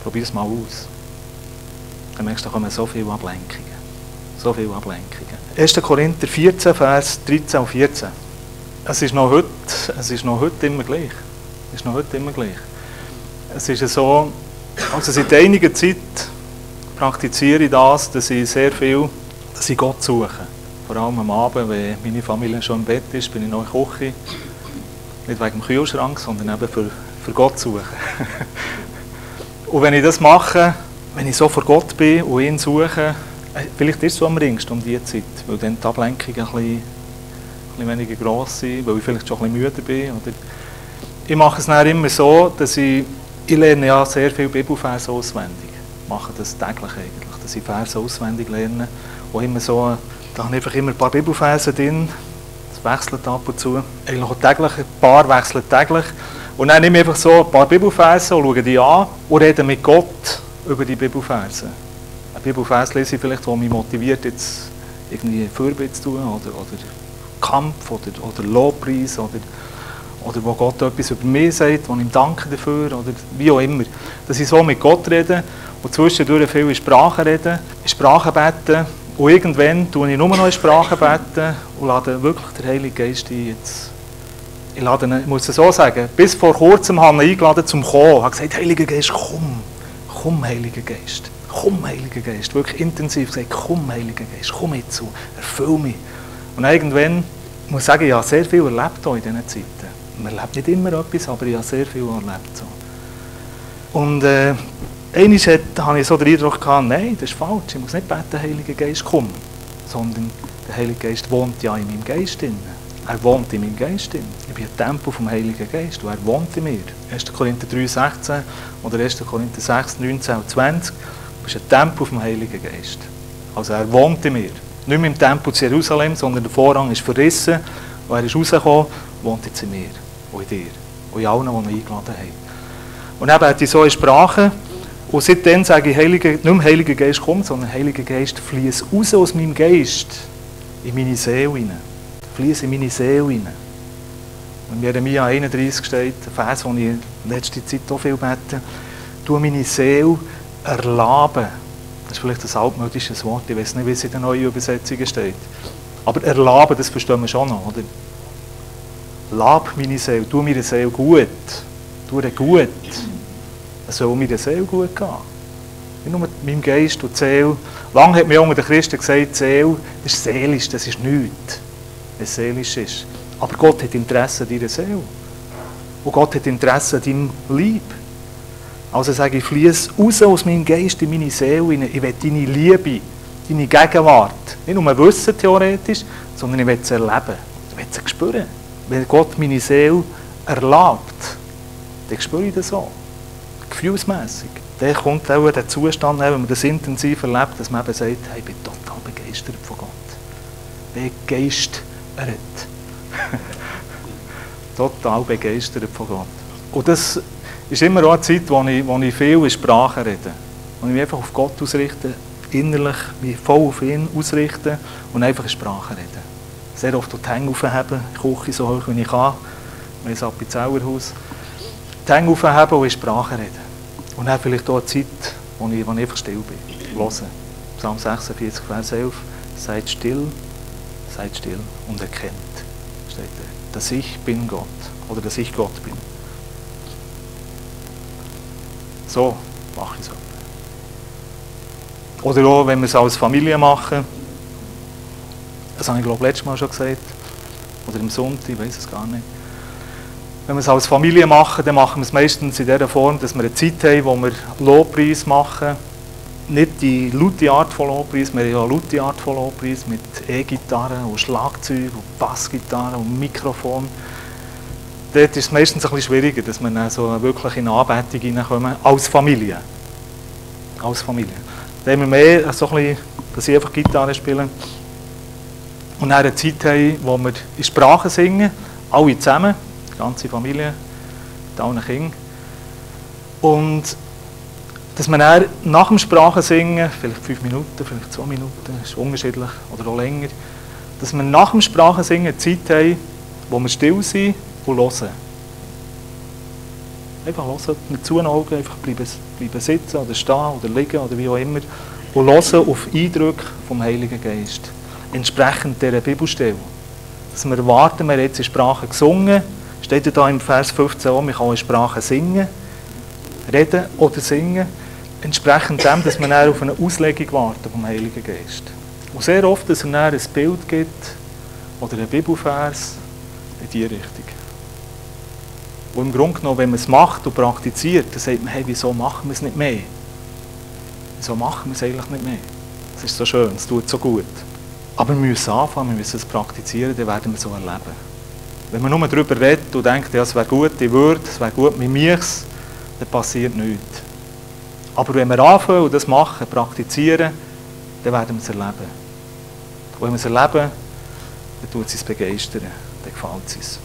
Probier es mal aus. Dann merkst du, da kommen so viele Ablenkungen. So viele Ablenkungen. 1. Korinther 14, Vers 13 und 14. Es ist noch heute immer gleich. Es ist noch heute immer gleich. Es ist so, also seit einiger Zeit praktiziere ich das, dass ich Gott suche. Vor allem am Abend, wenn meine Familie schon im Bett ist, bin ich noch in der Küche. Nicht wegen dem Kühlschrank, sondern eben für Gott zu suchen. Und wenn ich das mache, wenn ich so vor Gott bin und ihn suche, vielleicht ist es so am ringsten um diese Zeit, weil dann die Ablenkungen ein bisschen weniger gross sind, weil ich vielleicht schon ein bisschen müde bin. Oder ich mache es dann immer so, dass ich lerne ja sehr viele Bibelverse auswendig. Ich mache das täglich eigentlich, dass ich Verse auswendig lerne. Und immer so, da habe ich einfach immer ein paar Bibelverse drin, das wechselt ab und zu. Eigentlich auch täglich, ein paar wechseln täglich. Und dann nehme ich einfach so ein paar Bibelverse und schaue die an und rede mit Gott über die Bibelverse. Ein Bibelvers lese ich vielleicht, der mich motiviert, jetzt irgendwie Fürbitte zu tun oder Kampf oder Lobpreis oder wo Gott etwas über mich sagt, wo ich ihm danke dafür oder wie auch immer. Dass ich so mit Gott rede und zwischendurch viel in Sprache rede, in Sprache beten und irgendwann tue ich nur noch in Sprache beten und lade wirklich den Heiligen Geist ein. Ich muss es so sagen, bis vor kurzem habe ich eingeladen zum Kommen. Ich habe gesagt, Heiliger Geist, komm Heiliger Geist. Komm, Heiliger Geist. Wirklich intensiv gesagt, komm, Heiliger Geist, komm jetzt zu, erfüll mich. Und irgendwann, ich muss sagen, ich habe sehr viel erlebt in diesen Zeiten. Man erlebt nicht immer etwas, aber ich habe sehr viel erlebt. So. Und einmal hatte ich so den Eindruck gehabt, nein, das ist falsch, ich muss nicht beten, Heiliger Geist, komm. Sondern der Heilige Geist wohnt ja in meinem Geist drin. Er wohnt in meinem Geist drin. Ich bin ein Tempel vom Heiligen Geist und er wohnt in mir. 1. Korinther 3, 16 oder 1. Korinther 6, 19 und 20. Du bist ein Tempel vom Heiligen Geist. Also er wohnt in mir. Nicht mehr im Tempel zu Jerusalem, sondern der Vorhang ist verrissen. Und er ist rausgekommen, wohnt jetzt in mir und in dir und in allen, die ihn eingeladen haben. Und eben hat die so in Sprache. Und seitdem sage ich, nicht mehr Heiliger Geist kommt, sondern Heiliger Geist fließt raus aus meinem Geist in meine Seele hinein. Fließt in meine Seele hinein. Und Jeremia 31 steht, ein Vers, den ich in letzter Zeit auch viel bete, du meine Seele erlaben. Das ist vielleicht ein altmodisches Wort, ich weiß nicht, wie es in den neuen Übersetzungen steht. Aber erlaben, das verstehen wir schon noch, oder? Lab meine Seele, tu meine Seele gut. Tu ihr gut. Es soll meiner Seele gut gehen. Nicht nur meinem Geist und die Seele. Lange hat mir unter den Christen gesagt, die Seele, das ist seelisch, das ist nichts, wenn es seelisch ist. Aber Gott hat Interesse an deiner Seele. Und Gott hat Interesse an deinem Leib. Also sage ich, fließe raus aus meinem Geist in meine Seele hinein. Ich will deine Liebe, deine Gegenwart, nicht nur wissen theoretisch, sondern ich will es erleben. Ich will es spüren. Wenn Gott meine Seele erlaubt, dann spüre ich das auch. Gefühlsmässig. Dann kommt auch der Zustand, wenn man das intensiv erlebt, dass man eben sagt, hey, ich bin total begeistert von Gott. Begeistert. Total begeistert von Gott. Und das ist immer auch eine Zeit, wo ich viel in Sprache rede. Wo ich mich einfach auf Gott ausrichte, innerlich mich voll auf ihn ausrichte und einfach in Sprache rede. Sehr oft die Hänge aufheben, ich koche so hoch wie ich kann, wir haben ein Appenzellerhaus. Die Hänge aufheben und in Sprache reden. Und dann vielleicht auch eine Zeit, wo ich einfach still bin. Hören. Psalm 46, Vers 11. Seid still und erkennt, steht da, dass ich bin Gott oder dass ich Gott bin. So mache ich es. Oder auch, wenn wir es als Familie machen, das habe ich glaube letztes Mal schon gesagt, oder am Sonntag, ich weiß es gar nicht. Wenn wir es als Familie machen, dann machen wir es meistens in der Form, dass wir eine Zeit haben, wo wir Lobpreis machen. Nicht die laute Art von Lobpreis, wir haben ja eine laute Art von Lobpreis mit E-Gitarren und Schlagzeug und Bassgitarren und Mikrofon. Dort ist es meistens ein bisschen schwieriger, dass wir dann so wirklich in eine Anbetung hineinkommen, als Familie. Als Familie. Da haben wir mehr so ein bisschen, dass ich einfach Gitarre spiele. Und dann eine Zeit haben, wo wir in Sprachen singen, alle zusammen, die ganze Familie, mit allen Kindern. Und dass wir dann nach dem Sprachensingen, vielleicht 5 Minuten, vielleicht 2 Minuten, das ist unterschiedlich, oder auch länger, dass wir nach dem Sprachensingen eine Zeit haben, wo wir still sind und hören. Einfach hören, mit zu den Augen, einfach bleiben sitzen oder stehen oder liegen oder wie auch immer und hören auf Eindrücke vom Heiligen Geist. Entsprechend dieser Bibelstelle. Dass wir erwarten, wir haben jetzt in Sprache gesungen, steht ja da im Vers 15 auch, man kann in Sprache singen, reden oder singen. Entsprechend dem, dass wir dann auf eine Auslegung warten vom Heiligen Geist. Und sehr oft, dass er dann ein Bild gibt oder einen Bibelvers in diese Richtung. Und im Grunde genommen, wenn man es macht und praktiziert, dann sagt man, hey, wieso machen wir es nicht mehr? Wieso machen wir es eigentlich nicht mehr? Es ist so schön, es tut so gut. Aber wir müssen anfangen, wir müssen es praktizieren, dann werden wir es so erleben. Wenn man nur darüber redet und denkt, ja, es wäre gut, ich würde, es wäre gut mit mir, dann passiert nichts. Aber wenn wir anfangen und das machen, praktizieren, dann werden wir es erleben. Und wenn wir es erleben, dann tut es uns begeistern, dann gefällt es uns.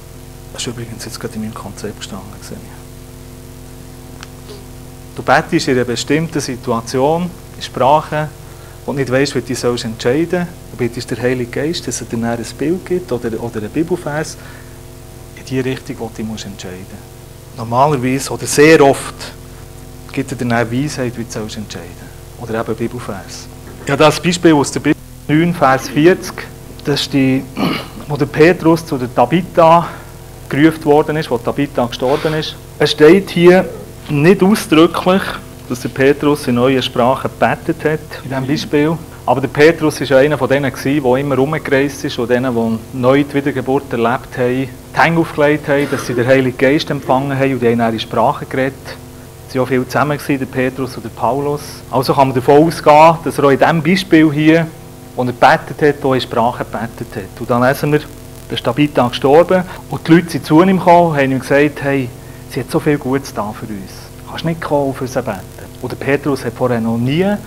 Das ist übrigens jetzt gerade in meinem Konzept gestanden. Du betest in einer bestimmten Situation, in Sprache, und nicht weißt, wie du dich entscheiden sollst. Du bittest den Heiligen Geist, dass er dir ein Bild gibt oder einen Bibelvers in die Richtung, wo du dich entscheiden musst. Normalerweise oder sehr oft gibt er dir eine Weisheit, wie du entscheiden sollst. Oder eben Bibelvers. Ja, das Beispiel aus der Bibel 9, Vers 40, das ist die, wo der Petrus zu der Tabitha gerufen worden ist, wo Tabitha gestorben ist. Es steht hier nicht ausdrücklich, dass der Petrus in neuen Sprachen gebetet hat, in diesem Beispiel. Aber der Petrus war ja einer von denen, der immer rumgereist ist und denen, die neu die Wiedergeburt erlebt haben, die Hände aufgelegt haben, dass sie den Heiligen Geist empfangen haben und die haben ihre Sprache geredet. Sie waren auch viel zusammen, der Petrus und der Paulus. Also kann man davon ausgehen, dass er auch in diesem Beispiel hier, wo er gebetet hat, auch in Sprache gebetet hat. Und dann lesen wir, der ist Tabitha gestorben und die Leute sind zu ihm gekommen und haben ihm gesagt, hey, sie hat so viel Gutes da für uns. Kannst nicht kommen für sie beten. Und der Petrus hat vorher noch nie einen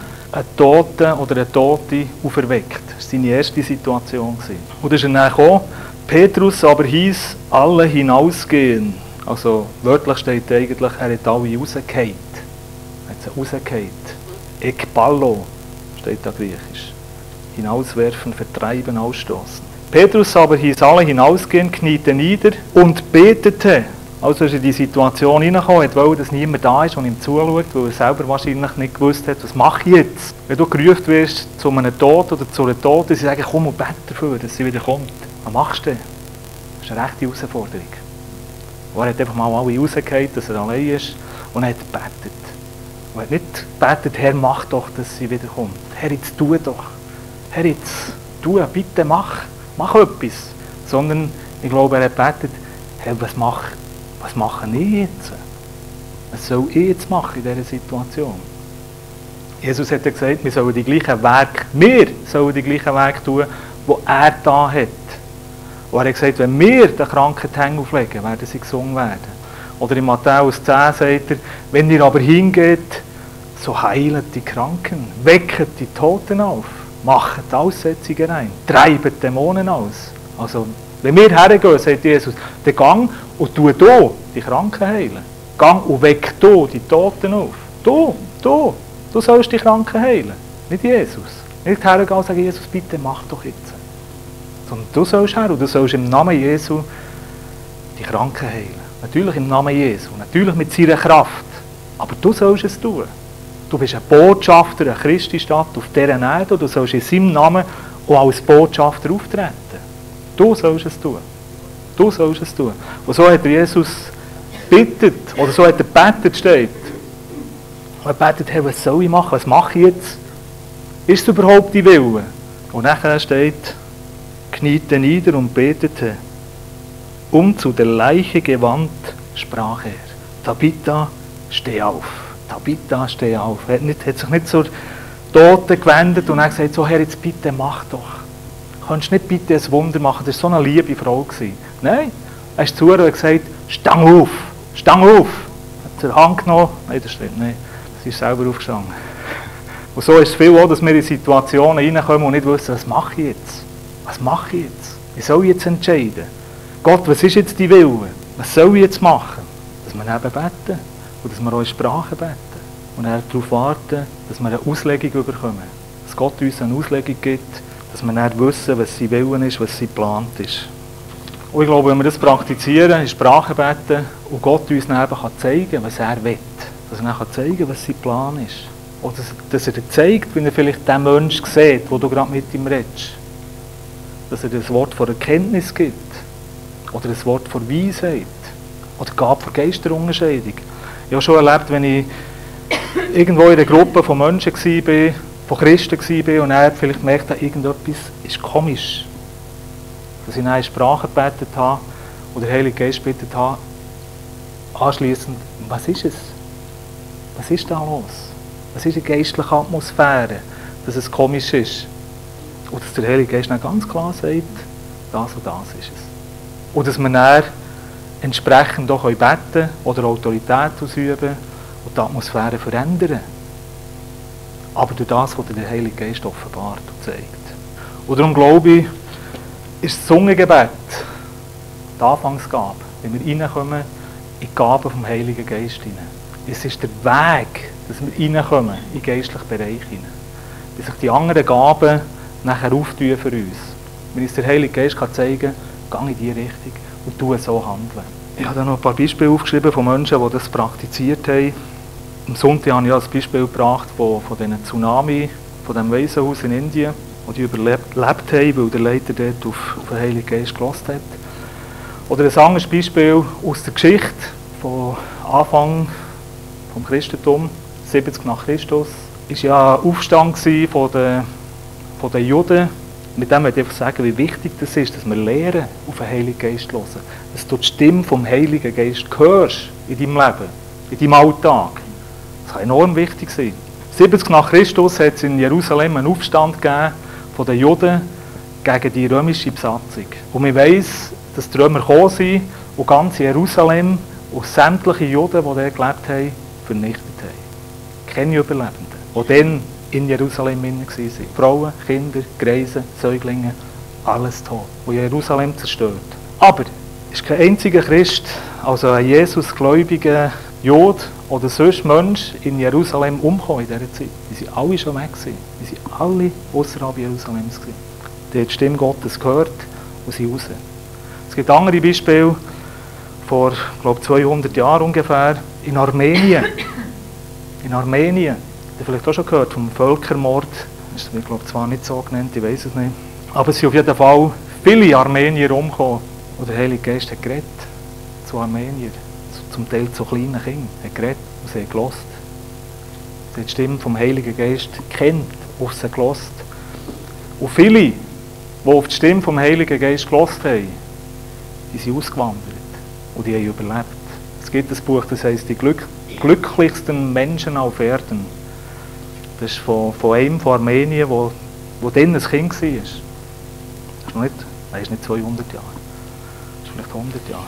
Toten oder eine Tote auferweckt. Das war seine erste Situation. Und dann ist er dann gekommen. Petrus aber hieß, alle hinausgehen. Also wörtlich steht eigentlich, er hat alle rausgehauen. Er hat sie rausgehauen. Ekballo steht da griechisch. Hinauswerfen, vertreiben, ausstoßen. Petrus aber hieß alle hinausgehen, kniete nieder und betete. Also ist er in die Situation hineingekommen, wollte, dass niemand da ist und ihm zuschaut, weil er selber wahrscheinlich nicht gewusst hat, was mache ich jetzt? Wenn du gerufen wirst zu einem Tod oder zu einer Toten, sie sagen, komm und bete dafür, dass sie wieder kommt. Was machst du denn? Das ist eine rechte Herausforderung. Und er hat einfach mal alle rausgehauen, dass er allein ist und er hat gebetet. Und er hat nicht gebetet, Herr, mach doch, dass sie wieder kommt. Herr, jetzt tu doch. Herr, jetzt tu, bitte mach etwas. Sondern, ich glaube, er hat gebetet, Herr, was mache ich jetzt? Was soll ich jetzt machen in dieser Situation? Jesus hat ja gesagt, wir sollen die gleichen Werke tun, die er da hat. Und er hat gesagt, wenn wir den Kranken die Hände auflegen, werden sie gesungen werden. Oder in Matthäus 10 sagt er, wenn ihr aber hingeht, so heilet die Kranken, wecket die Toten auf, macht Aussetzungen ein, treibt Dämonen aus. Also, wenn wir hergehen, sagt Jesus, dann gang und tu hier die Kranken heilen. Gang und weck hier die Toten auf. Du sollst die Kranken heilen, nicht Jesus. Nicht hergehen und sagen, Jesus, bitte mach doch jetzt. Sondern du sollst her und du sollst im Namen Jesu die Kranken heilen. Natürlich im Namen Jesu, natürlich mit seiner Kraft. Aber du sollst es tun. Du bist ein Botschafter, eine Christi-Stadt auf dieser Erde und du sollst in seinem Namen auch als Botschafter auftreten. Du sollst es tun. Du sollst es tun. Und so hat Jesus bittet, oder so hat er gebetet, steht. Und er betet, hey, was soll ich machen? Was mache ich jetzt? Ist es überhaupt die Wille? Und nachher steht, kniete nieder und betete. Zu der Leiche gewandt, sprach er, Tabitha, steh auf. Tabitha, steh auf. Er hat sich nicht zur Toten gewendet und hat gesagt, so Herr, jetzt bitte mach doch. Kannst du nicht bitte ein Wunder machen? Das war so eine liebe Frau gewesen. Nein, er ist zu ihr und hat gesagt, stang auf, stang auf. Hat sie die Hand genommen. Nein, das stimmt nicht. Sie ist selber aufgestanden. Und so ist es viel auch, dass wir in Situationen reinkommen und nicht wissen, was mache ich jetzt? Was mache ich jetzt? Wie soll ich jetzt entscheiden? Gott, was ist jetzt die Wille? Was soll ich jetzt machen? Dass wir eben beten und dass wir auch in Sprache beten und dann darauf warten, dass wir eine Auslegung bekommen. Dass Gott uns eine Auslegung gibt, dass wir dann wissen, was sein Willen ist, was sein Plan ist. Und ich glaube, wenn wir das praktizieren, in Sprache beten und Gott uns dann eben zeigen kann, was er will, dass er dann zeigen kann, was sein Plan ist. Oder dass er dir zeigt, wie er vielleicht den Menschen sieht, wo du gerade mit ihm redest. Dass er das Wort von Erkenntnis gibt. Oder das Wort von Weisheit. Oder Gabe von Geisterunterscheidung. Ich habe schon erlebt, wenn ich irgendwo in einer Gruppe von Menschen war, von Christen war und er vielleicht merkt, irgendetwas ist komisch. Dass ich dann in Sprache gebetet habe oder Heilige Geist gebetet habe. Anschliessend, was ist es? Was ist da los? Was ist die geistliche Atmosphäre, dass es komisch ist? Und dass der Heilige Geist dann ganz klar sagt, das und das ist es. Und dass wir dann entsprechend auch beten können oder Autorität ausüben und die Atmosphäre verändern. Aber durch das, was der Heilige Geist offenbart und zeigt. Und darum glaube ich, ist das Zungengebet die Anfangsgabe, wenn wir reinkommen in die Gaben vom Heiligen Geist hinein. Es ist der Weg, dass wir reinkommen in den geistlichen Bereich hinein. Bis sich die anderen Gaben nachher auftun für uns. Wenn uns der Heilige Geist zeigen kann, geh in diese Richtung und tu so handeln. Ich habe da noch ein paar Beispiele aufgeschrieben von Menschen, die das praktiziert haben. Am Sonntag habe ich ein Beispiel gebracht von diesem Tsunami, von diesem Waisenhaus in Indien, wo die überlebt haben, weil der Leiter dort auf den Heiligen Geist gehört hat. Oder ein anderes Beispiel aus der Geschichte von Anfang vom Christentum, 70 nach Christus, war ja ein Aufstand von den Juden. Mit dem möchte ich einfach sagen, wie wichtig das ist, dass wir lernen, auf den Heiligen Geist zu hören. Dass du die Stimme vom Heiligen Geist hörst in deinem Leben, in deinem Alltag. Das kann enorm wichtig sein. 70 nach Christus hat es in Jerusalem einen Aufstand gegeben von den Juden gegen die römische Besatzung. Und man weiss, dass die Römer gekommen sind und ganz Jerusalem und sämtliche Juden, die dort gelebt haben, vernichtet haben. Keine Überlebenden, die dann in Jerusalem waren. Frauen, Kinder, Greise, Säuglinge, alles tot. Und Jerusalem zerstört. Aber es ist kein einziger Christ, also ein Jesus-gläubiger Jude oder sonst Mensch in Jerusalem umgekommen in dieser Zeit. Die sind alle schon weg gewesen. Die sind alle außerhalb Jerusalems gewesen. Die haben die Stimme Gottes gehört und sind raus. Es gibt andere Beispiele, vor, glaube 200 Jahren ungefähr, in Armenien. In Armenien. Ihr habt vielleicht auch schon gehört vom Völkermord. Das wird, glaube ich, zwar nicht so genannt, ich weiß es nicht. Aber es sind auf jeden Fall viele Armenier umgekommen. Und der Heilige Geist hat geredet zu Armeniern. Zum Teil zu kleinen Kindern. Er hat geredet und sie haben gehört. Sie haben die Stimme vom Heiligen Geist kennt, auf sie gehört. Und viele, die auf die Stimme vom Heiligen Geist gehört haben, die sind ausgewandert. Und die haben überlebt. Es gibt ein Buch, das heisst «Die glücklichsten Menschen auf Erden». Das ist von einem von Armenien, wo dann ein Kind war. Das ist nicht 200 Jahre. Das ist vielleicht 100 Jahre.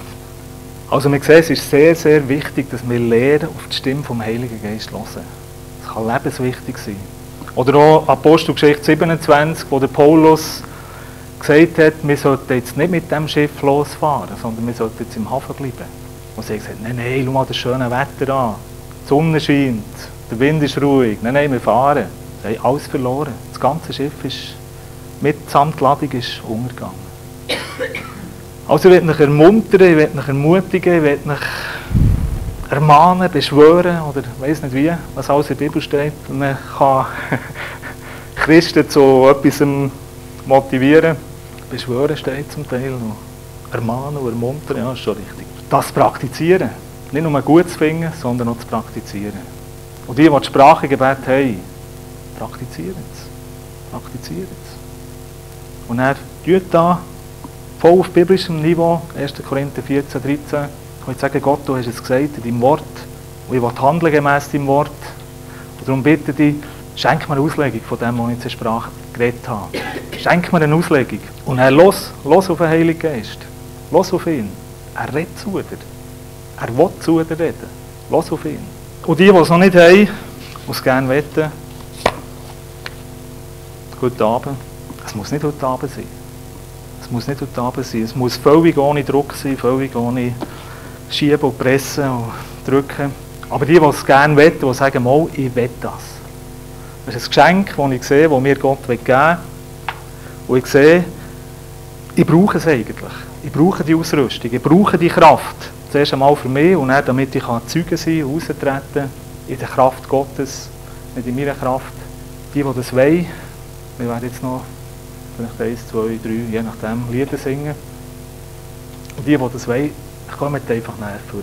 Also wir sehen, es ist sehr, sehr wichtig, dass wir lernen, auf die Stimme vom Heiligen Geist zu hören. Das kann lebenswichtig sein. Oder auch Apostelgeschichte 27, wo der Paulus gesagt hat, wir sollten jetzt nicht mit dem Schiff losfahren, sondern wir sollten jetzt im Hafen bleiben. Und sie hat gesagt, nein, schau mal das schöne Wetter an. Die Sonne scheint, der Wind ist ruhig. Nein, wir fahren. Sie haben alles verloren. Das ganze Schiff ist mitsamt Ladung ist untergegangen. Also ich will euch ermuntern, ich will euch ermutigen, ich will euch ermahnen, beschwören oder ich weiss nicht wie, was alles in der Bibel steht. Und man kann Christen zu etwas motivieren. Beschwören steht zum Teil noch. Ermahnen und ermuntern, ja, ist schon richtig. Das Praktizieren. Nicht nur gut zu finden, sondern auch zu praktizieren. Und die das Sprachengebet haben, praktizieren es. Praktizieren es. Und er tut da voll auf biblischem Niveau, 1. Korinther 14, 13, kann ich sagen, Gott, du hast es gesagt in deinem Wort und ich will handeln gemäss deinem Wort. Und darum bitte dich, schenk mir eine Auslegung von dem, was ich zur Sprache geredet habe. Schenk mir eine Auslegung. Und er los auf den Heiligen Geist. Los auf ihn. Er redet zu dir. Er will zu dir reden. Los auf ihn. Und die es noch nicht haben, die es gerne wetten, guten Abend. Es muss nicht heute Abend sein. Es muss nicht heute Abend sein. Es muss völlig ohne Druck sein, völlig ohne Schieben und Pressen und Drücken. Aber die es gerne wetten, die sagen, mal, ich will das. Das ist ein Geschenk, das ich sehe, das mir Gott geben will. Und ich sehe, ich brauche es eigentlich. Ich brauche die Ausrüstung, ich brauche die Kraft. Zuerst einmal für mich und dann, damit ich Zeuge sein und austreten in der Kraft Gottes, nicht in meiner Kraft. Die das wollen, wir werden jetzt noch vielleicht 1, 2, 3, je nachdem, Lieder singen. Und die das wollen, kommen einfach näher vor.